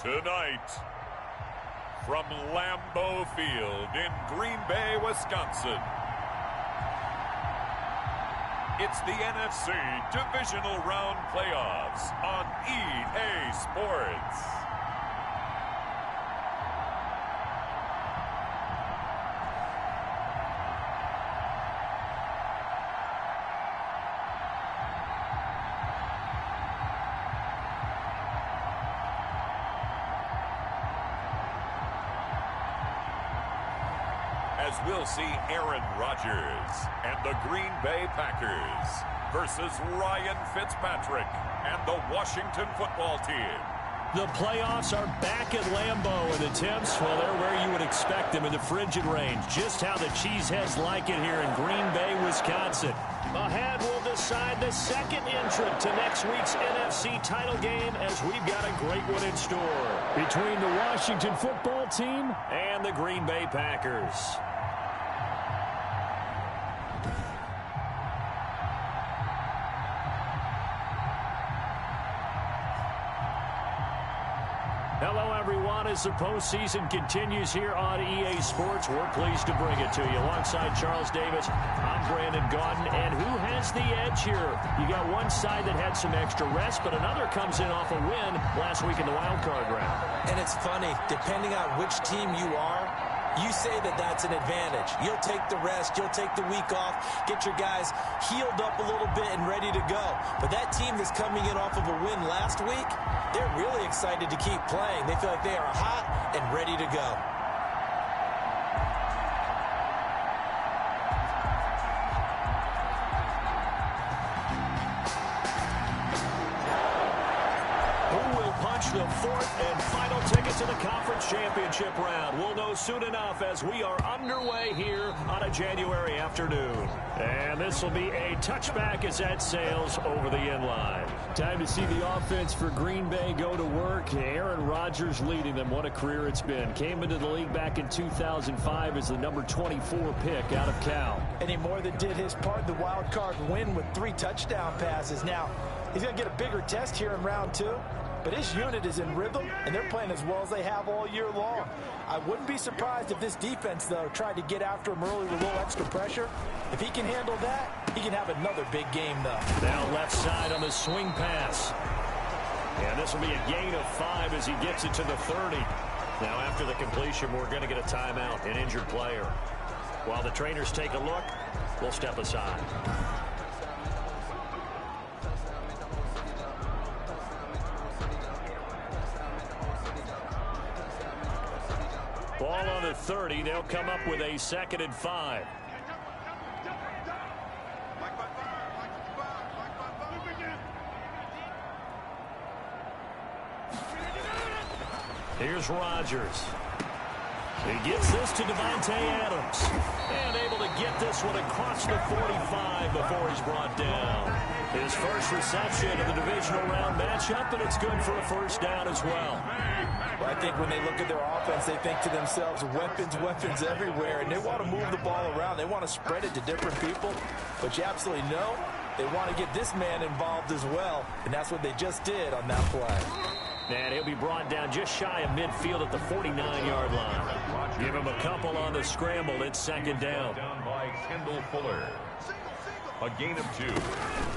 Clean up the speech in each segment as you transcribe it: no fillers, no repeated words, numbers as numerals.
Tonight, from Lambeau Field in Green Bay, Wisconsin, it's the NFC Divisional Round Playoffs on EA Sports. As we'll see Aaron Rodgers and the Green Bay Packers versus Ryan Fitzpatrick and the Washington Football Team. The playoffs are back at Lambeau, and the temps, well, they're where you would expect them in the frigid range. Just how the Cheeseheads like it here in Green Bay, Wisconsin. Ahead, we'll decide the second entrant to next week's NFC title game, as we've got a great one in store between the Washington Football Team and the Green Bay Packers. Hello, everyone. As the postseason continues here on EA Sports, we're pleased to bring it to you. Alongside Charles Davis, I'm Brandon Gaudin. And who has the edge here? You got one side that had some extra rest, but another comes in off a win last week in the wild card round. And it's funny, depending on which team you are, you say that that's an advantage. You'll take the rest, you'll take the week off, get your guys healed up a little bit and ready to go. But that team that's coming in off of a win last week, they're really excited to keep playing. They feel like they are hot and ready to go. The fourth and final ticket to the conference championship round. We'll know soon enough as we are underway here on a January afternoon. And this will be a touchback as that sails over the end line. Time to see the offense for Green Bay go to work. Aaron Rodgers leading them. What a career it's been. Came into the league back in 2005 as the number 24 pick out of Cal. And he more than did his part in the wild card win with 3 touchdown passes. Now, he's going to get a bigger test here in round 2. But his unit is in rhythm, and they're playing as well as they have all year long. I wouldn't be surprised if this defense, though, tried to get after him early with a little extra pressure. If he can handle that, he can have another big game, though. Now left side on the swing pass. And this will be a gain of 5 as he gets it to the 30. Now after the completion, we're going to get a timeout, an injured player. While the trainers take a look, we'll step aside. Ball on the 30. They'll come up with a 2nd and 5. Here's Rodgers. He gets this to Davante Adams. And able to get this one across the 45 before he's brought down. His first reception of the divisional round matchup, and it's good for a first down as well. Well, I think when they look at their offense, they think to themselves, weapons everywhere, and they want to move the ball around. They want to spread it to different people, but you absolutely know they want to get this man involved as well, and that's what they just did on that play. And he'll be brought down just shy of midfield at the 49-yard line. Give him a couple on the scramble. It's 2nd down. Down by Kendall Fuller. A gain of 2.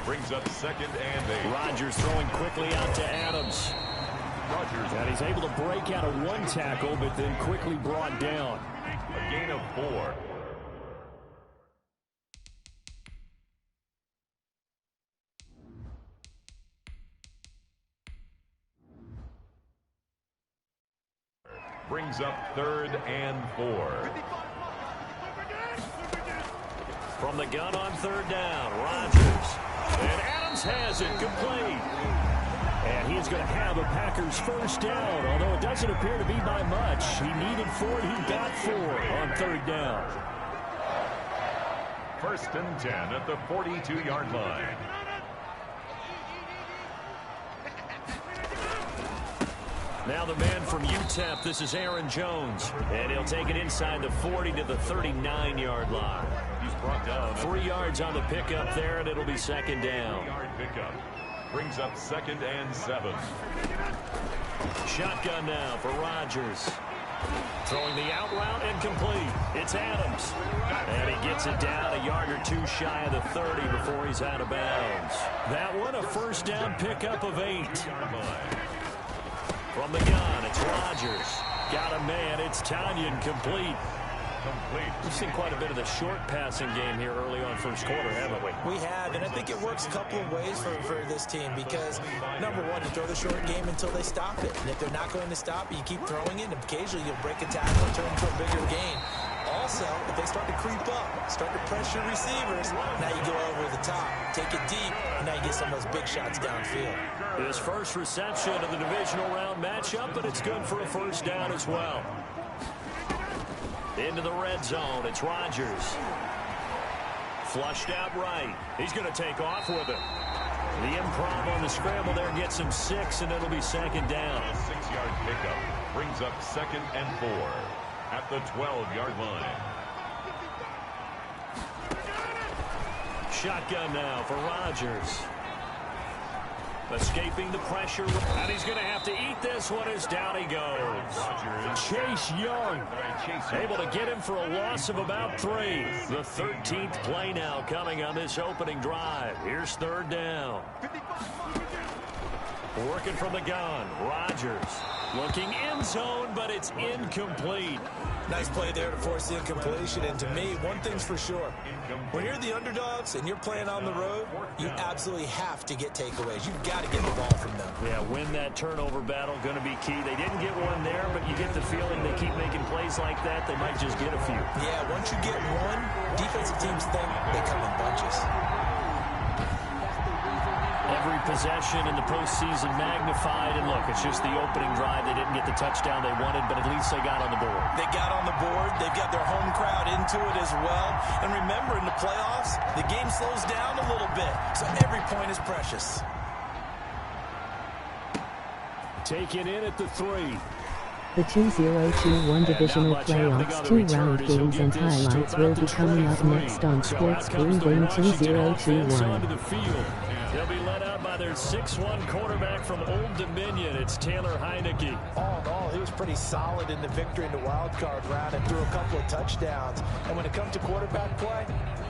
Brings up 2nd and 8. Rodgers throwing quickly out to Adams. Rodgers. And he's able to break out of 1 tackle, but then quickly brought down. A gain of 4. Brings up 3rd and 4. From the gun on 3rd down, Rodgers. And Adams has it complete. And he's going to have a Packers first down, although it doesn't appear to be by much. He needed 4, he got 4 on 3rd down. 1st and 10 at the 42-yard line. Now the man from UTEP, this is Aaron Jones. And he'll take it inside the 40 to the 39-yard line. He's brought down 3 yards on the pickup there, and it'll be 2nd down. 3-yard pickup. Brings up 2nd and 7. Shotgun now for Rodgers. Throwing the out route and complete. It's Adams. And he gets it down a yard or two shy of the 30 before he's out of bounds. That one a first down pickup of 8. From the gun, it's Rodgers. Got a man. It's Tanyan complete. We've seen quite a bit of the short passing game here early on first quarter, haven't we? We have, and I think it works a couple of ways for this team because, number one, you throw the short game until they stop it. And if they're not going to stop it, you keep throwing it, and occasionally you'll break a tackle and turn into a bigger gain. Also, if they start to creep up, start to pressure receivers, now you go over the top, take it deep, and now you get some of those big shots downfield. His first reception of the divisional round matchup, but it's good for a first down as well. Into the red zone, it's Rodgers. Flushed out right. He's going to take off with it. The improv on the scramble there gets him 6, and it'll be 2nd down. A 6-yard pickup brings up 2nd and 4 at the 12-yard line. Shotgun now for Rodgers. Escaping the pressure, and he's going to have to eat this one as down he goes. Chase Young able to get him for a loss of about 3. The 13th play now coming on this opening drive. Here's 3rd down. Working from the gun, Rodgers looking end zone, but it's incomplete. Nice play there to force the incompletion, and to me, one thing's for sure. When you're the underdogs and you're playing on the road, you absolutely have to get takeaways. You've got to get the ball from them. Yeah, win that turnover battle, going to be key. They didn't get one there, but you get the feeling they keep making plays like that, they might just get a few. Yeah, once you get one, defensive teams think they come in bunches. Every possession in the postseason magnified, and look, it's just the opening drive. They didn't get the touchdown they wanted, but at least they got on the board. They got on the board. They've got their home crowd into it as well. And remember, in the playoffs, the game slows down a little bit, so every point is precious. Taken in at the 3. The 2021 Divisional Playoffs 2-round games and highlights will be coming up next on Sports Green Game 2021. They'll be led out by their 6'1 quarterback from Old Dominion. It's Taylor Heineke. All in all, he was pretty solid in the victory in the wild card round and threw a couple of touchdowns. And when it comes to quarterback play,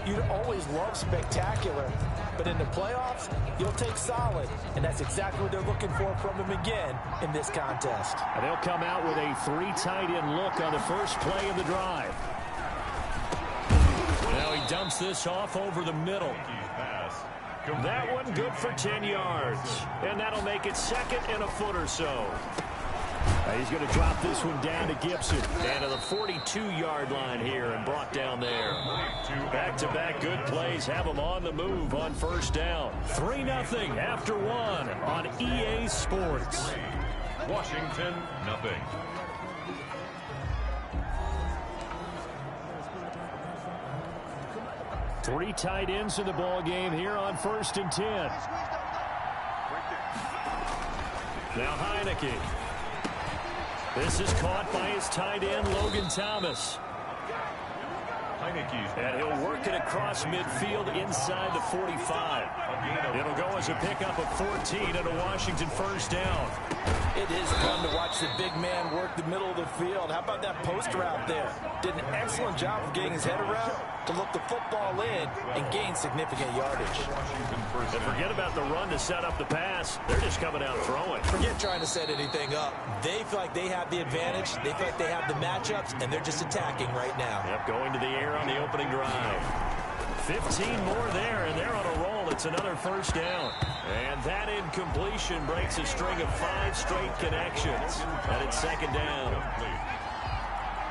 you'd always love spectacular. But in the playoffs, you'll take solid. And that's exactly what they're looking for from him again in this contest. And they'll come out with a 3 tight end look on the first play of the drive. Now he dumps this off over the middle. That one good for 10 yards. And that'll make it 2nd and a foot or so. He's going to drop this one down to Gibson. Down to the 42-yard line here and brought down there. Back-to-back good plays have them on the move on first down. 3-0 after 1 on EA Sports. Washington, nothing. Three tight ends in the ball game here on 1st and 10. Now Heineke. This is caught by his tight end, Logan Thomas. And he'll work it across midfield inside the 45. It'll go as a pickup of 14 and a Washington first down. It is fun to watch the big man work the middle of the field. How about that post route there? Did an excellent job of getting his head around to look the football in and gain significant yardage. And forget about the run to set up the pass. They're just coming out throwing. Forget trying to set anything up. They feel like they have the advantage. They feel like they have the matchups, and they're just attacking right now. Yep, going to the air on the opening drive. 15 more there, and they're on a roll. It's another first down. And that incompletion breaks a string of 5 straight connections. And it's 2nd down.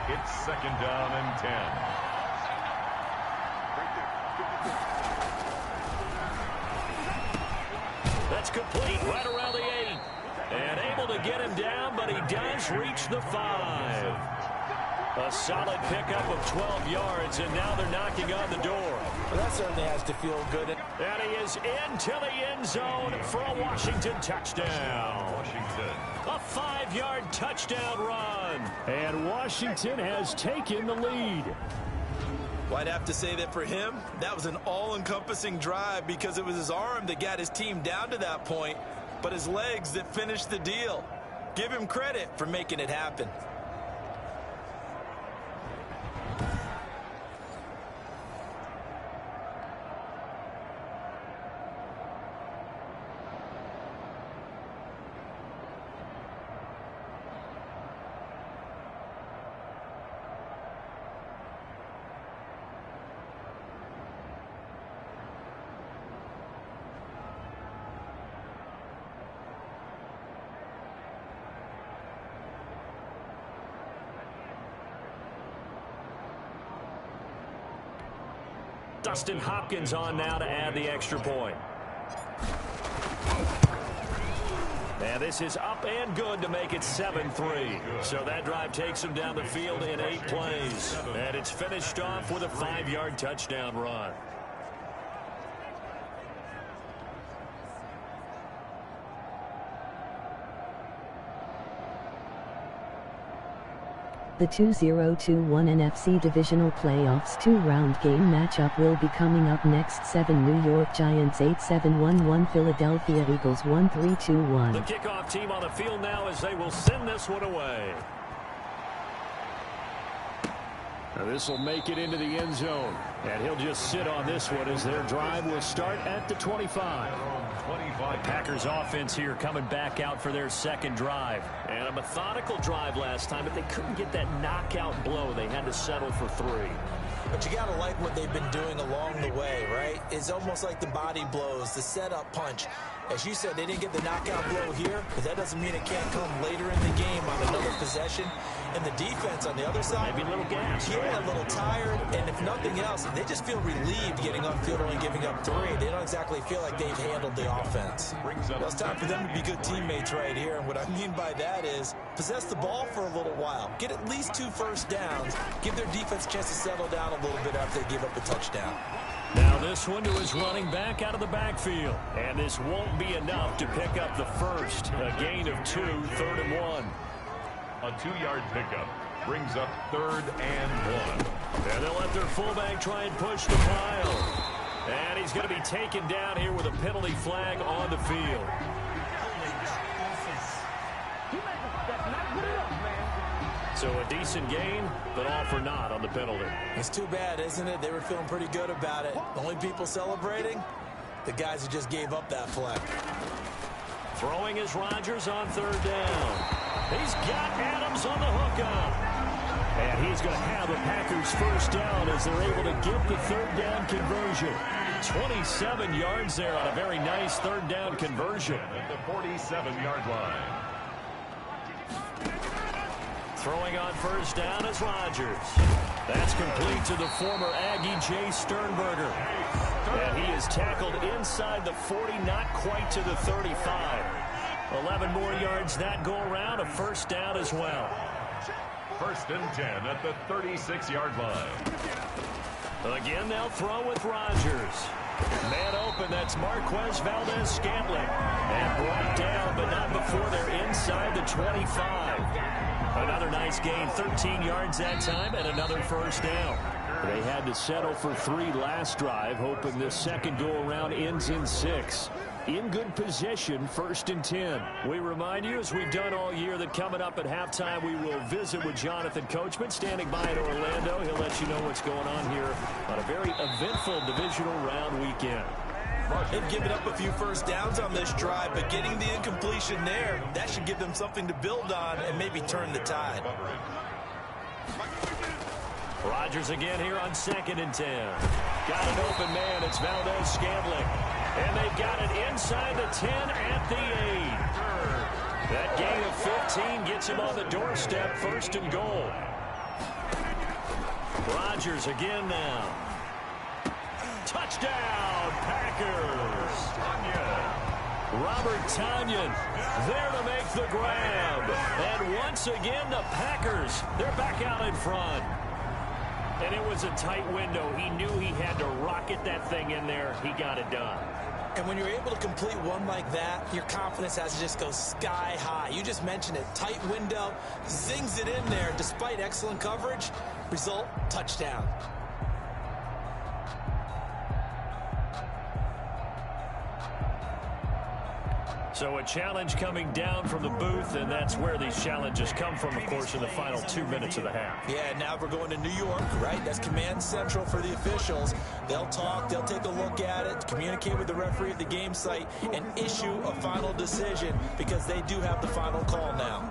It's 2nd down and 10. That's complete right around the 8. And able to get him down, but he does reach the 5. A solid pickup of 12 yards, and now they're knocking on the door. Well, that certainly has to feel good. And he is into the end zone for a Washington touchdown. A 5-yard touchdown run. And Washington has taken the lead. Well, I'd have to say that for him, that was an all-encompassing drive because it was his arm that got his team down to that point, but his legs that finished the deal. Give him credit for making it happen. Dustin Hopkins on now to add the extra point. And this is up and good to make it 7-3. So that drive takes him down the field in 8 plays. And it's finished off with a 5-yard touchdown run. The 2021 Nfc Divisional Playoffs 2-round game matchup will be coming up next. 7 New York Giants 8-7-1-1 Philadelphia Eagles 1-3-2-1. The kickoff team on the field now as they will send this one away. Now this will make it into the end zone. And he'll just sit on this one as their drive will start at the 25. The Packers offense here coming back out for their second drive. And a methodical drive last time, but they couldn't get that knockout blow. They had to settle for 3. But you got to like what they've been doing along the way, right? It's almost like the body blows, the setup punch. As you said, they didn't get the knockout blow here, but that doesn't mean it can't come later in the game on another possession. And the defense on the other side, maybe a little gas. Yeah, a little tired. And if nothing else, they just feel relieved getting on field only giving up 3. They don't exactly feel like they've handled the offense. Well, it's time for them to be good teammates right here. And what I mean by that is possess the ball for a little while. Get at least 2 first downs. Give their defense a chance to settle down a little bit after they give up the touchdown. Now this one to his running back out of the backfield. And this won't be enough to pick up the first. A gain of 2, 3rd and 1. A 2-yard pickup brings up 3rd and 1. And they'll let their fullback try and push the pile. And he's going to be taken down here with a penalty flag on the field. So a decent gain, but all for naught on the penalty. It's too bad, isn't it? They were feeling pretty good about it. The only people celebrating, the guys who just gave up that flag. Throwing is Rodgers on 3rd down. He's got Adams on the hookup. And he's going to have the Packers first down as they're able to get the 3rd down conversion. 27 yards there on a very nice 3rd down conversion. At the 47-yard line. Throwing on 1st down is Rodgers. That's complete to the former Aggie Jay Sternberger. And he is tackled inside the 40, not quite to the 35. 11 more yards that go around, a 1st down as well. 1st and 10 at the 36-yard line. Again, they'll throw with Rodgers. Man open, that's Marquez Valdez-Scantling. And brought down, but not before they're inside the 25. Another nice gain, 13 yards that time, and another 1st down. They had to settle for 3 last drive, hoping this second go-around ends in 6. In good position, 1st and 10. We remind you, as we've done all year, that coming up at halftime, we will visit with Jonathan Coachman, standing by in Orlando. He'll let you know what's going on here on a very eventful divisional round weekend. They've given up a few 1st downs on this drive, but getting the incompletion there, that should give them something to build on and maybe turn the tide. Rodgers again here on 2nd and 10. Got an open man. It's Valdez-Scantling. And they've got it inside the 10 at the 8. That gain of 15 gets him on the doorstep, 1st and goal. Rodgers again now. Touchdown, Packers. Robert Tonyan there to make the grab. And once again, the Packers, they're back out in front. And it was a tight window. He knew he had to rocket that thing in there. He got it done. And when you're able to complete one like that, your confidence has to just go sky high. You just mentioned it. Tight window, zings it in there despite excellent coverage. Result, touchdown. So a challenge coming down from the booth, and that's where these challenges come from, of course, in the final 2 minutes of the half. Yeah, now we're going to New York, right? That's command central for the officials. They'll talk, they'll take a look at it, communicate with the referee at the game site, and issue a final decision because they do have the final call now.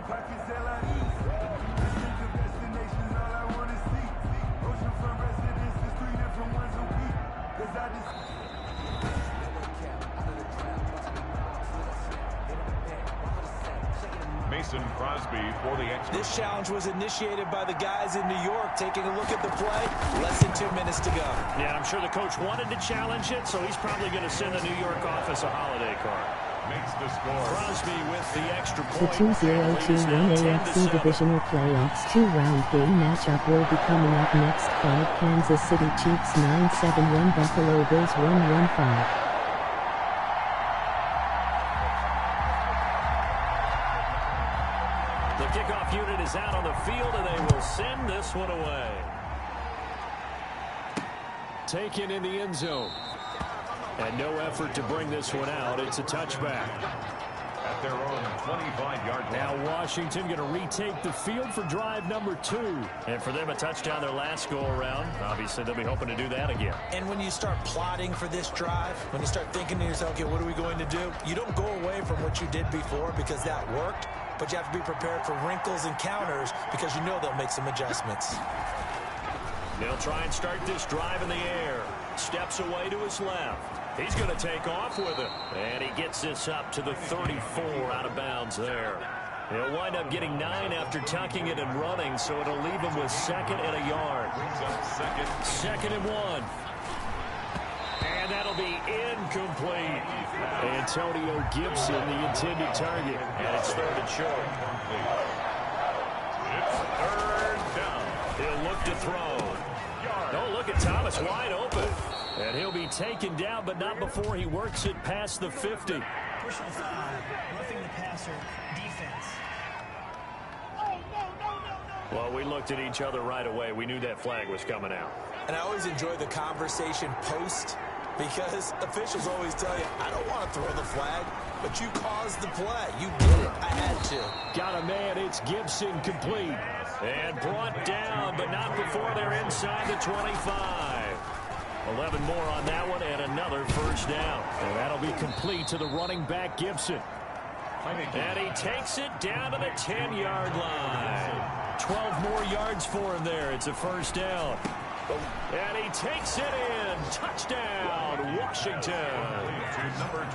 Crosby for the extra. This challenge was initiated by the guys in New York. Taking a look at the play, less than 2 minutes to go. Yeah, I'm sure the coach wanted to challenge it, so he's probably going to send the New York office a holiday card. Makes the score. Crosby with the extra The point. 2021 AFC Divisional Playoffs 2-round game matchup will be coming up next. 5 Kansas City Chiefs 9-7-1 Buffalo Bills 1-1-5. The kickoff unit is out on the field, and they will send this one away. Taken in the end zone. And no effort to bring this one out. It's a touchback. At their own 25-yard line. Now Washington going to retake the field for drive number 2. And for them, a touchdown their last go-around. Obviously, they'll be hoping to do that again. And when you start plotting for this drive, when you start thinking to yourself, okay, what are we going to do? You don't go away from what you did before because that worked. But you have to be prepared for wrinkles and counters because you know they'll make some adjustments. They'll try and start this drive in the air. Steps away to his left. He's going to take off with it. And he gets this up to the 34 out of bounds there. He'll wind up getting 9 after tucking it and running, so it'll leave him with 2nd and a yard. Second and 1. And that'll be incomplete. Antonio Gibson, the intended target. And it's 3rd and short. It's 3rd down. He'll look to throw. Oh, look at Thomas wide open. And he'll be taken down, but not before he works it past the 50. Personal foul, roughing the passer, defense. Well, we looked at each other right away. We knew that flag was coming out. And I always enjoy the conversation post because officials always tell you, I don't want to throw the flag, but you caused the play. You did it. I had to. Got a man. It's Gibson complete. And brought down, but not before they're inside the 25. 11 more on that one, and another first down. And that'll be complete to the running back, Gibson. And he takes it down to the 10-yard line. 12 more yards for him there. It's a first down. And he takes it in. Touchdown, Washington.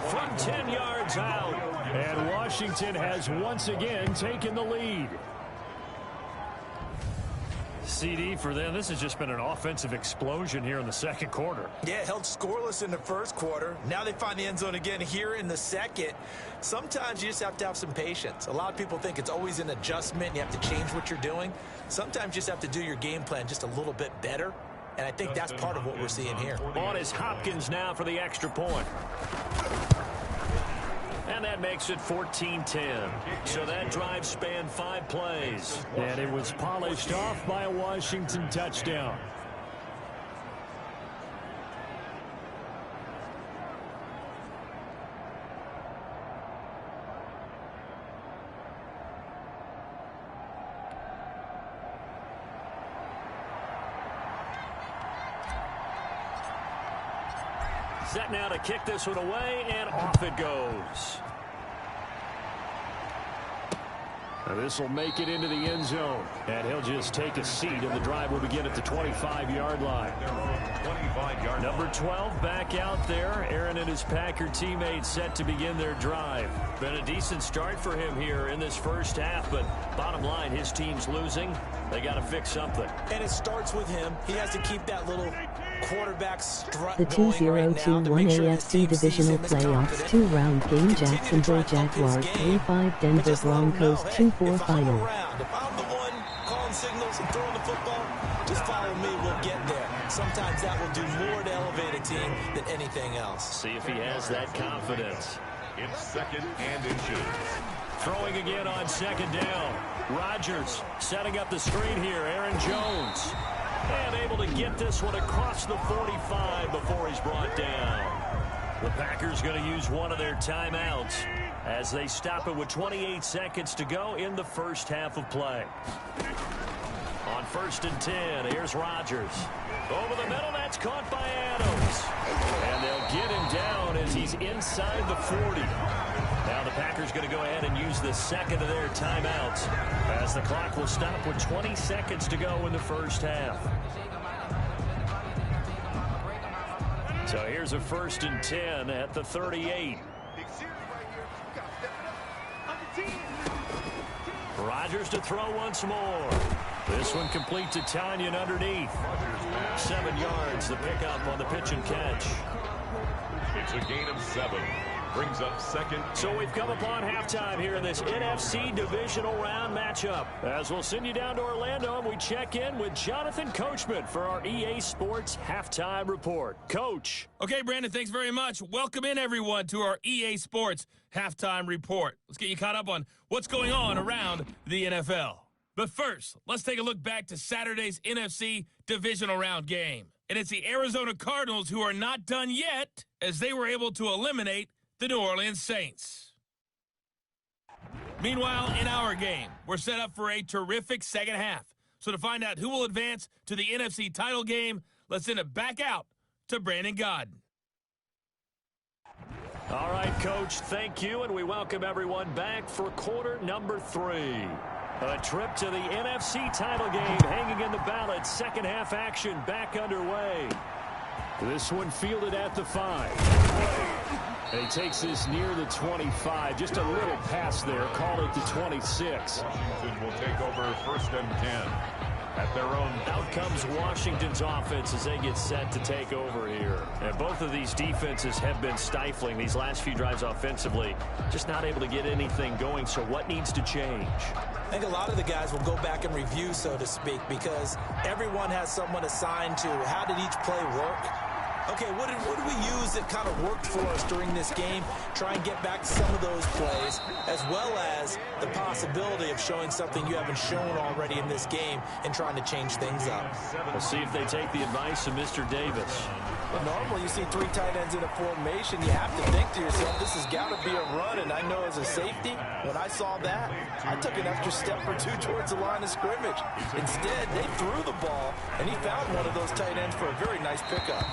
From 10 yards out. And Washington has once again taken the lead. CD for them, this has just been an offensive explosion here in the second quarter. Yeah, held scoreless in the first quarter. Now they find the end zone again here in the second. Sometimes you just have to have some patience. A lot of people think it's always an adjustment. You have to change what you're doing. Sometimes you just have to do your game plan just a little bit better. And I think that's part of what we're seeing here. On is Hopkins now for the extra point. And that makes it 14-10. So that drive spanned 5 plays. And it was polished off by a Washington touchdown. Set now to kick this one away, and off it goes. Now this will make it into the end zone. And he'll just take a seat, and the drive will begin at the 25-yard line. Number 12 back out there. Aaron and his Packer teammates set to begin their drive. Been a decent start for him here in this first half, but bottom line, his team's losing. They got to fix something. And it starts with him. He has to keep that little quarterback strut The going right now to 2021 make sure his AFC team sees Divisional him as Playoffs confident. 2-round game Continue to Jacksonville try to up his Jaguars game, 3-5 but Denver just let him Broncos know, hey, 2-4 if I'm final. around, if I'm the one calling signals and throwing the football, just follow me, we'll get there. Sometimes that will do more to elevate a team than anything else. See if he has that confidence. It's 2nd and inches. Throwing again on 2nd down. Rodgers setting up the screen here. Aaron Jones. And able to get this one across the 45 before he's brought down. The Packers going to use one of their timeouts. as they stop it with 28 seconds to go in the first half of play. On 1st and 10, here's Rodgers. Over the middle, that's caught by Adams. And they'll get him down as he's inside the 40. Now the Packers going to go ahead and use the second of their timeouts as the clock will stop with 20 seconds to go in the first half. So here's a 1st and 10 at the 38. Rodgers to throw once more. This one complete to Tanyan underneath. 7 yards, the pickup on the pitch and catch. It's a gain of 7. Brings up second. So we've come upon halftime here in this NFC Divisional Round matchup. As we'll send you down to Orlando and we check in with Jonathan Coachman for our EA Sports Halftime Report. Coach. Okay, Brandon, thanks very much. Welcome in, everyone, to our EA Sports Halftime Report. Let's get you caught up on what's going on around the NFL. But first, let's take a look back to Saturday's NFC Divisional Round game. And it's the Arizona Cardinals who are not done yet, as they were able to eliminate the New Orleans Saints. Meanwhile, in our game, we're set up for a terrific second half. So to find out who will advance to the NFC title game, let's send it back out to Brandon Godden. All right, Coach, thank you, and we welcome everyone back for quarter number 3. A trip to the NFC title game hanging in the balance. Second half action back underway. This one fielded at the 5. And he takes this near the 25. Just a little pass there. Call it the 26. Washington will take over 1st and 10 at their own. Out comes Washington's offense as they get set to take over here. And both of these defenses have been stifling these last few drives offensively. Just not able to get anything going. So what needs to change? I think a lot of the guys will go back and review, so to speak, because everyone has someone assigned to how did each play work. Okay, what did we use that kind of worked for us during this game? Try and get back to some of those plays, as well as the possibility of showing something you haven't shown already in this game and trying to change things up. We'll see if they take the advice of Mr. Davis. But normally you see 3 tight ends in a formation, you have to think to yourself, this has got to be a run, and I know as a safety, when I saw that, I took an extra step or 2 towards the line of scrimmage. Instead, they threw the ball, and he found one of those tight ends for a very nice pickup.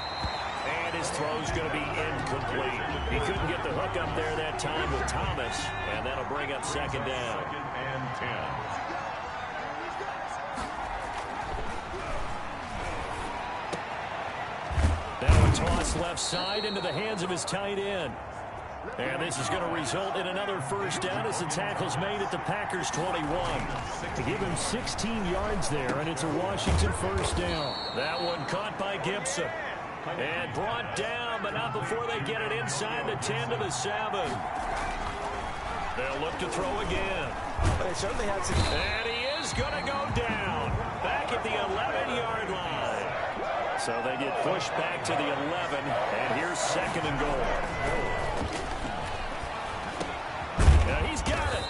And his throw's going to be incomplete. He couldn't get the hook up there that time with Thomas, and that'll bring up second down. 2nd and 10. Now a toss left side into the hands of his tight end. And this is going to result in another first down as the tackle's made at the Packers' 21. To give him 16 yards there, and it's a Washington first down. That one caught by Gibson. And brought down, but not before they get it inside the 10 to the 7. They'll look to throw again. They certainly had some... And he is going to go down back at the 11-yard line. So they get pushed back to the 11, and here's 2nd and goal. Now he's got it.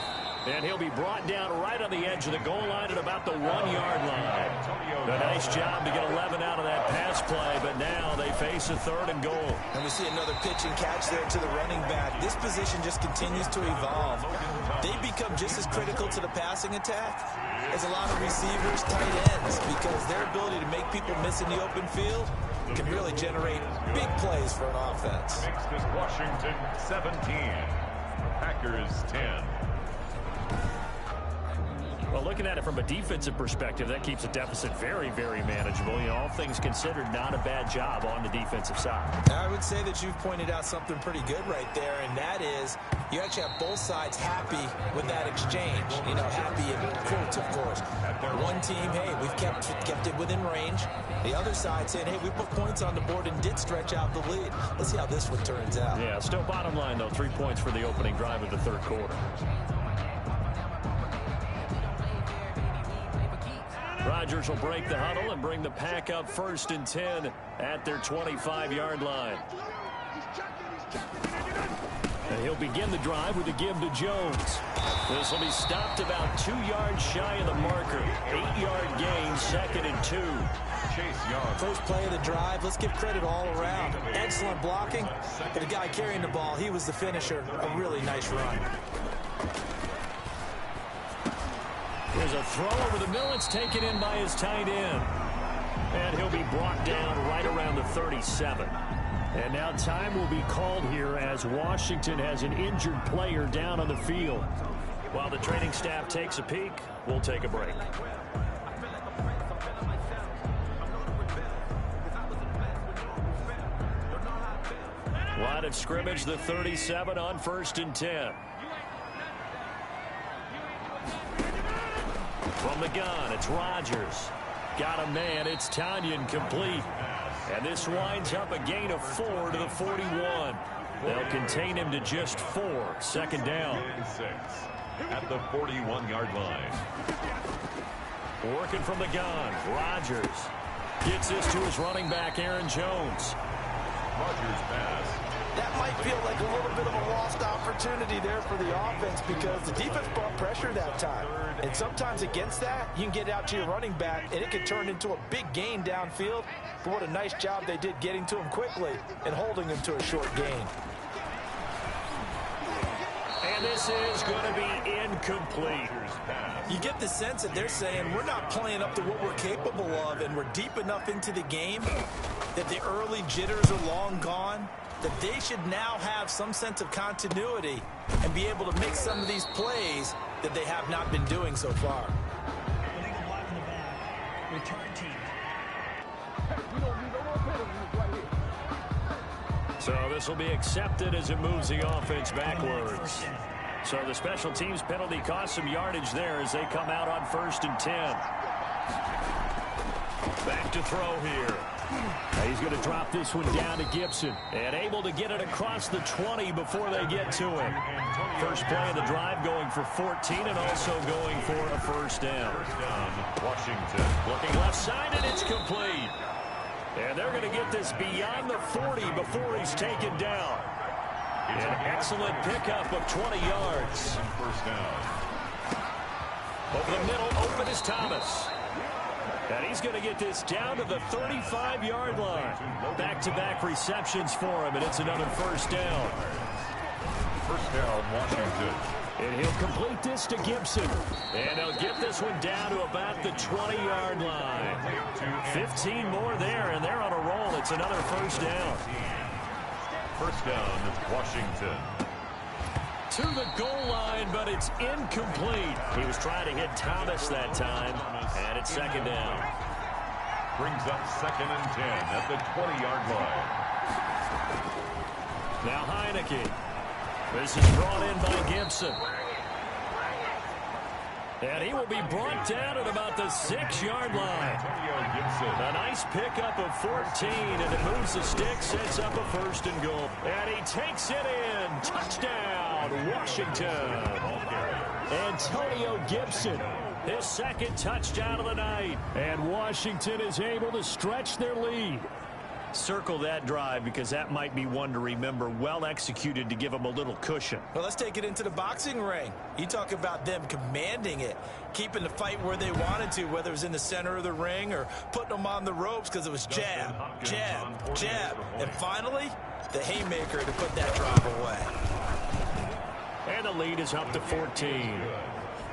And he'll be brought down right on the edge of the goal line at about the 1-yard line. A nice job to get 11 out of that pass play, but now they face a 3rd and goal. And we see another pitch and catch there to the running back. This position just continues to evolve. They become just as critical to the passing attack as a lot of receivers, tight ends, because their ability to make people miss in the open field can really generate big plays for an offense. Next is Washington 17. Packers 10. Well, looking at it from a defensive perspective, that keeps the deficit very, very manageable. You know, all things considered, not a bad job on the defensive side. I would say that you've pointed out something pretty good right there, and that is you actually have both sides happy with that exchange. You know, happy in quotes, of course. One team, hey, we've kept it within range. The other side saying, hey, we put points on the board and did stretch out the lead. Let's see how this one turns out. Yeah, still bottom line, though, 3 points for the opening drive of the 3rd quarter. Rodgers will break the huddle and bring the Pack up 1st and 10 at their 25-yard line. And he'll begin the drive with a give to Jones. This will be stopped about 2 yards shy of the marker. 8-yard gain, 2nd and 2. Chase Young. First play of the drive, let's give credit all around. Excellent blocking. But the guy carrying the ball, he was the finisher. A really nice run. Here's a throw over the middle. It's taken in by his tight end. And he'll be brought down right around the 37. And now time will be called here as Washington has an injured player down on the field. While the training staff takes a peek, we'll take a break. Line of scrimmage, the 37 on 1st and 10. From the gun, it's Rodgers. Got a man, it's Tanyan complete. And this winds up a gain of 4 to the 41. They'll contain him to just 4. 2nd down. 6 at the 41-yard line. Working from the gun, Rodgers gets this to his running back, Aaron Jones. Rodgers pass. That might feel like a little bit of a lost opportunity there for the offense because the defense brought pressure that time. And sometimes against that, you can get out to your running back, and it can turn into a big gain downfield. But what a nice job they did getting to him quickly and holding him to a short gain. And this is going to be incomplete. You get the sense that they're saying we're not playing up to what we're capable of, and we're deep enough into the game that the early jitters are long gone, that they should now have some sense of continuity and be able to make some of these plays that they have not been doing so far. Illegal block in the back. Return team. So this will be accepted as it moves the offense backwards. So the special teams penalty cost some yardage there as they come out on 1st and 10. Back to throw here. He's going to drop this one down to Gibson. And able to get it across the 20 before they get to him. First play of the drive going for 14 and also going for a 1st down. Washington. Looking left side, and it's complete. And they're going to get this beyond the 40 before he's taken down. An excellent pickup of 20 yards. First down. Over the middle, open is Thomas. And he's going to get this down to the 35-yard line. Back-to-back receptions for him, and it's another 1st down. First down, Washington. And he'll complete this to Gibson. And he'll get this one down to about the 20-yard line. 15 more there, and they're on a roll. It's another 1st down. First down, Washington. To the goal line, but it's incomplete. He was trying to hit Thomas that time, and it's 2nd down. Brings up 2nd and 10 at the 20-yard line. Now Heineke. This is brought in by Gibson. And he will be brought down at about the 6-yard line. A nice pickup of 14, and it moves the stick, sets up a 1st and goal. And he takes it in. Touchdown, Washington. Antonio Gibson, his 2nd touchdown of the night. And Washington is able to stretch their lead. Circle that drive because that might be one to remember. Well executed to give them a little cushion. Well, let's take it into the boxing ring. You talk about them commanding it, keeping the fight where they wanted to, whether it was in the center of the ring or putting them on the ropes because it was jab, jab, jab. And finally, the haymaker to put that drive away. And the lead is up to 14.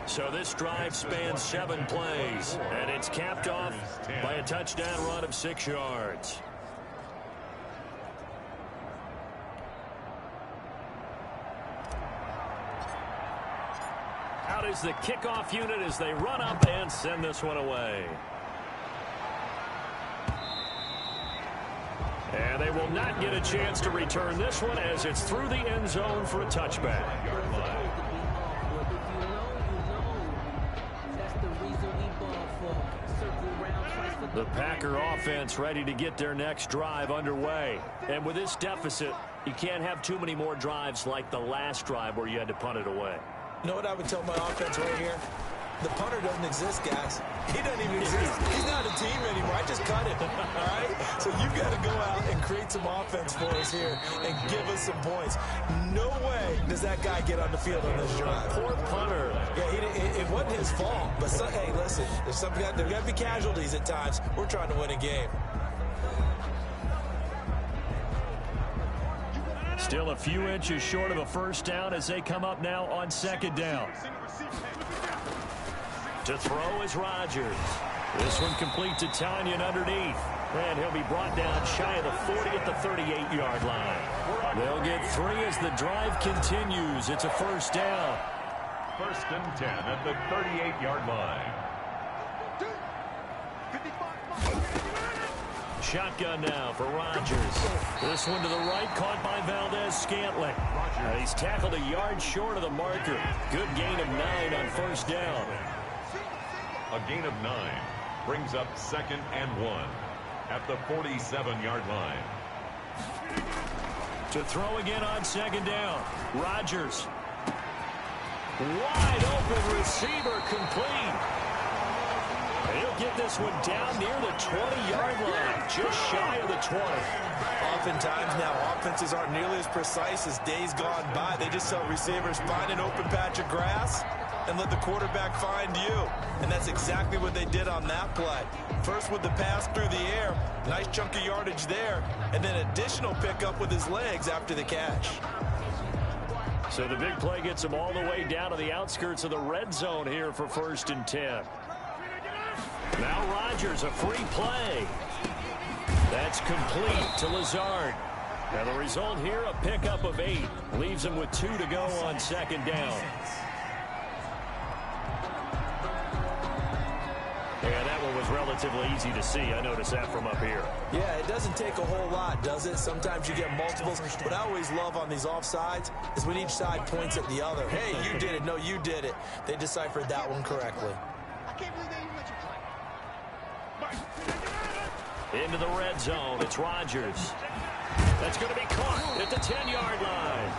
So this drive spans 7 plays, and it's capped off by a touchdown run of 6 yards. Out is the kickoff unit as they run up and send this one away. And they will not get a chance to return this one as it's through the end zone for a touchback. The Packer offense ready to get their next drive underway. And with this deficit, you can't have too many more drives like the last drive where you had to punt it away. You know what I would tell my offense right here? The punter doesn't exist, guys. He doesn't even exist. He's not a team anymore. I just cut him, all right? So you've got to go out and create some offense for us here and give us some points. No way does that guy get on the field on this drive. Poor punter. Yeah, it wasn't his fault. But, hey, listen, there's got to be casualties at times. We're trying to win a game. Still a few inches short of a first down as they come up now on second down. To throw is Rodgers. This one complete to Tanyan underneath. And he'll be brought down shy of the 40 at the 38-yard line. They'll get 3 as the drive continues. It's a first down. First and 10 at the 38-yard line. Shotgun now for Rodgers. This one to the right, caught by Valdez-Scantling. He's tackled a yard short of the marker. Good gain of 9 on first down. A gain of 9 brings up second and 1 at the 47-yard line. To throw again on second down. Rodgers. Wide open receiver, complete. And he'll get this one down near the 20-yard line, just shy of the 20. Oftentimes now, offenses aren't nearly as precise as days gone by. They just tell receivers, find an open patch of grass and let the quarterback find you. And that's exactly what they did on that play. First with the pass through the air, nice chunk of yardage there, and then additional pickup with his legs after the catch. So the big play gets him all the way down to the outskirts of the red zone here for first and 10. Now Rodgers, a free play. That's complete to Lazard. And the result here, a pickup of 8. Leaves him with 2 to go on second down. Yeah, that one was relatively easy to see. I noticed that from up here. Yeah, it doesn't take a whole lot, does it? Sometimes you get multiples. What I always love on these offsides is when each side points at the other. Hey, you did it. No, you did it. They deciphered that one correctly. I can't believe they even let you play. Into the red zone. It's Rodgers. That's going to be caught at the 10-yard line.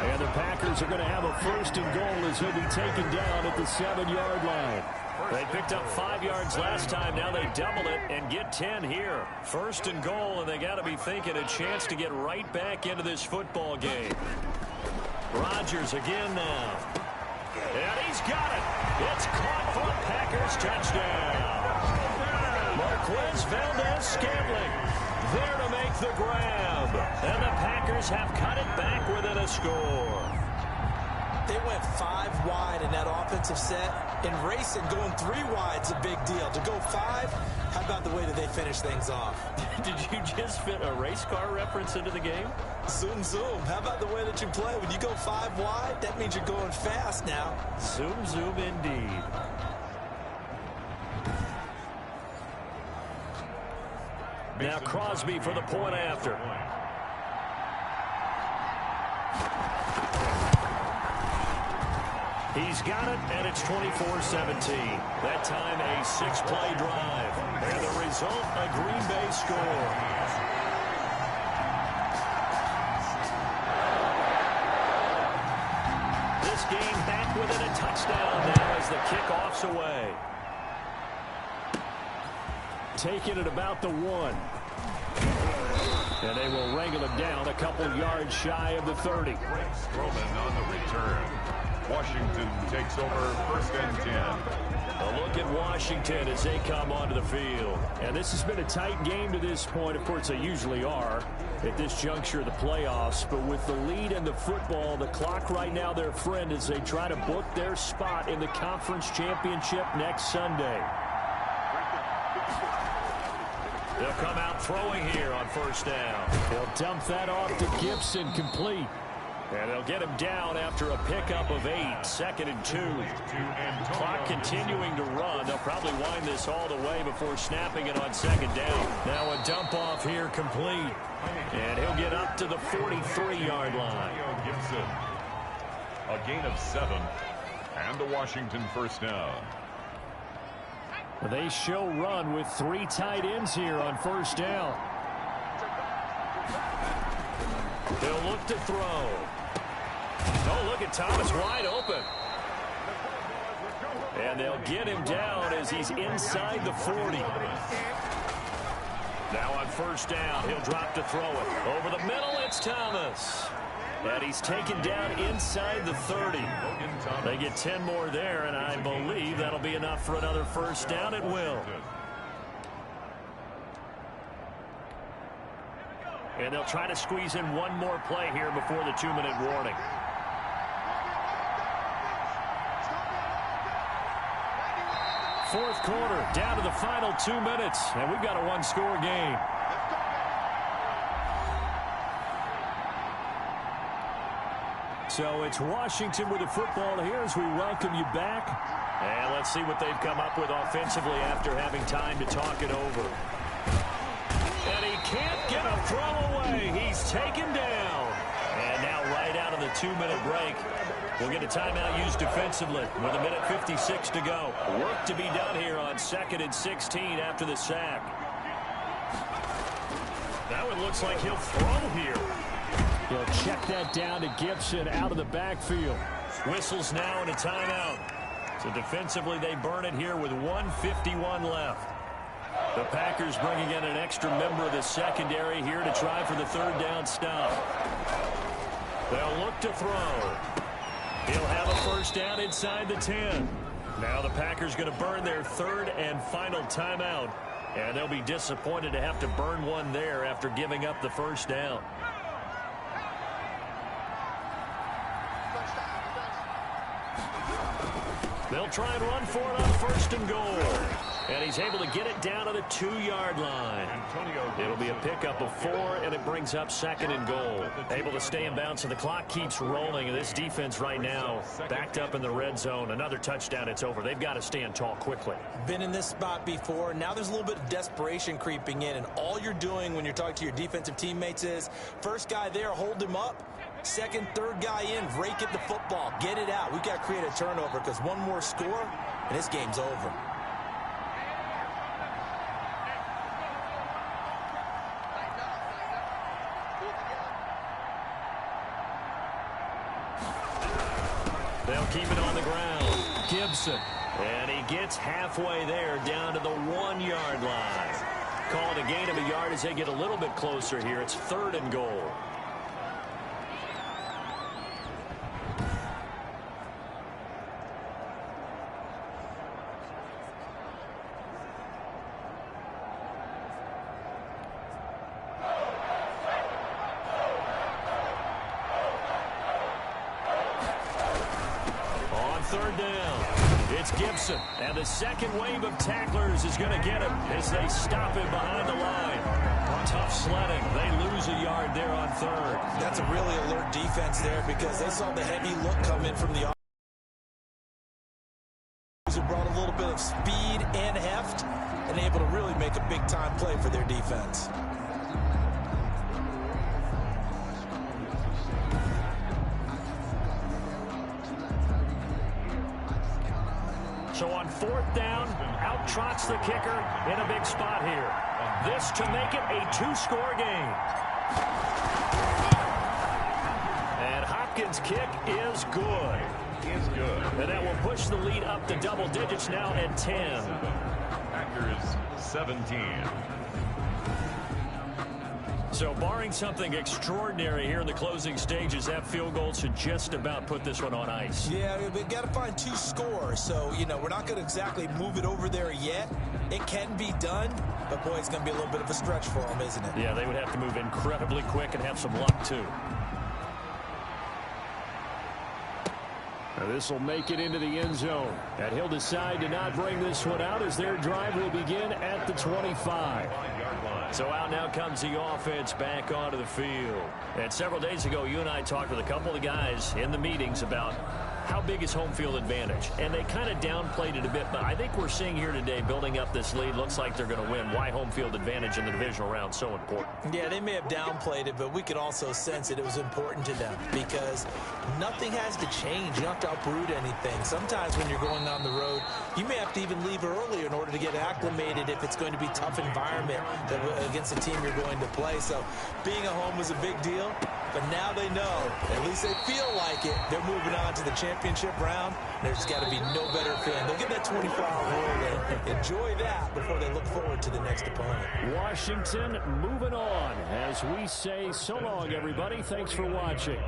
And the Packers are going to have a first and goal as he'll be taken down at the 7-yard line. They picked up 5 yards last time. Now they double it and get 10 here. First and goal, and they got to be thinking a chance to get right back into this football game. Rodgers again now. And he's got it. It's caught for a Packers touchdown. Marquez Valdez-Scantling there to make the grab. And the Packers have cut it back within a score. They went 5 wide in that offensive set. In racing, going 3 wide's a big deal. To go 5, how about the way that they finish things off? Did you just fit a race car reference into the game? Zoom, zoom. How about the way that you play? When you go 5 wide, that means you're going fast now. Zoom, zoom indeed. Now Crosby for the point after. He's got it, and it's 24-17. That time a 6-play drive. And the result, a Green Bay score. This game back within a touchdown now as the kickoff's away. Taking it about the 1. And they will wrangle him down a couple yards shy of the 30. Roman on the return. Washington takes over first and 10. A look at Washington as they come onto the field. And this has been a tight game to this point. Of course, they usually are at this juncture of the playoffs. But with the lead in the football, the clock right now their friend as they try to book their spot in the conference championship next Sunday. They'll come out throwing here on first down. They'll dump that off to Gibson, complete. And they'll get him down after a pickup of 8. Second and 2. Clock continuing to run. They'll probably wind this all the way before snapping it on second down. Now a dump off here complete. And he'll get up to the 43-yard line. Gibson. A gain of 7. And a Washington first down. They show run with 3 tight ends here on first down. They'll look to throw. Oh, look at Thomas wide open. And they'll get him down as he's inside the 40. Now on first down, he'll drop to throw it. Over the middle, it's Thomas. And he's taken down inside the 30. They get 10 more there, and I believe that'll be enough for another first down. It will. And they'll try to squeeze in one more play here before the 2-minute warning. Fourth quarter, down to the final 2 minutes, and we've got a one-score game. So it's Washington with the football here as we welcome you back. And let's see what they've come up with offensively after having time to talk it over. And he can't get a throw away. He's taken down. And now right out of the 2-minute break, we'll get a timeout used defensively with 1:56 to go. Work to be done here on 2nd and 16 after the sack. Now it looks like he'll throw here. He'll check that down to Gibson out of the backfield. Whistles now and a timeout. So defensively they burn it here with 1:51 left. The Packers bringing in an extra member of the secondary here to try for the third down stop. They'll look to throw. He'll have a first down inside the 10. Now the Packers going to burn their third and final timeout. And they'll be disappointed to have to burn one there after giving up the first down. They'll try and run for it on first and goal. And he's able to get it down to the 2-yard line. It'll be a pickup of 4, and it brings up 2nd and goal. Able to stay in bounds, so the clock keeps rolling. And this defense right now backed up in the red zone. Another touchdown, it's over. They've got to stand tall quickly. Been in this spot before. Now there's a little bit of desperation creeping in. And all you're doing when you're talking to your defensive teammates is, first guy there, hold him up. Second, third guy in, rake at the football. Get it out. We've got to create a turnover because one more score, and this game's over. They'll keep it on the ground. Gibson. And he gets halfway there down to the 1-yard line. Call it a gain of a yard as they get a little bit closer here. It's 3rd and goal. Third down. It's Gibson. And the second wave of tacklers is going to get him as they stop him behind the line. Tough sledding. They lose a yard there on third. That's a really alert defense there because they saw the heavy look come in from the offense. Who brought a little bit of speed and heft and able to really make a big-time play for their defense. So on 4th down, out trots the kicker in a big spot here. This to make it a 2-score game. And Hopkins' kick is good. And that will push the lead up to double digits now at 10. Packers 17. So barring something extraordinary here in the closing stages, that field goal should just about put this one on ice. Yeah, we've got to find 2 scores. So, you know, we're not going to exactly move it over there yet. It can be done, but, boy, it's going to be a little bit of a stretch for them, isn't it? Yeah, they would have to move incredibly quick and have some luck, too. Now this will make it into the end zone. And he'll decide to not bring this one out as their drive will begin at the 25. So out now comes the offense back onto the field. And several days ago, you and I talked with a couple of guys in the meetings about how big is home field advantage. And they kind of downplayed it a bit, but I think we're seeing here today, building up this lead, looks like they're going to win. Why home field advantage in the divisional round so important? Yeah, they may have downplayed it, but we could also sense it was important to them because nothing has to change. You don't have to uproot anything. Sometimes when you're going on the road, you may have to even leave earlier in order to get acclimated if it's going to be a tough environment against the team you're going to play. So being at home was a big deal, but now they know, at least they feel like it, they're moving on to the championship championship round, there's got to be no better feeling. They'll get that 24-hour rule and enjoy that before they look forward to the next opponent. Washington moving on as we say so long, everybody. Thanks for watching.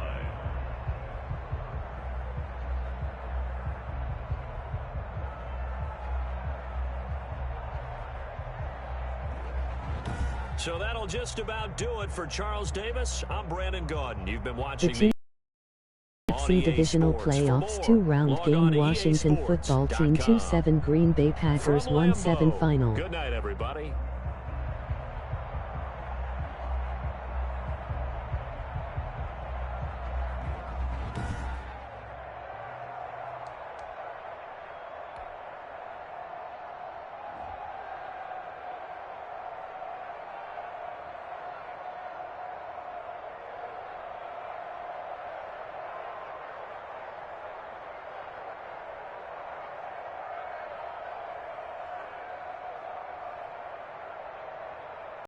So that'll just about do it for Charles Davis. I'm Brandon Gaudin. You've been watching the Nfc Divisional Playoffs 2-round game. Washington football team 2-7, Green Bay Packers 1-7 final. Good night, everybody.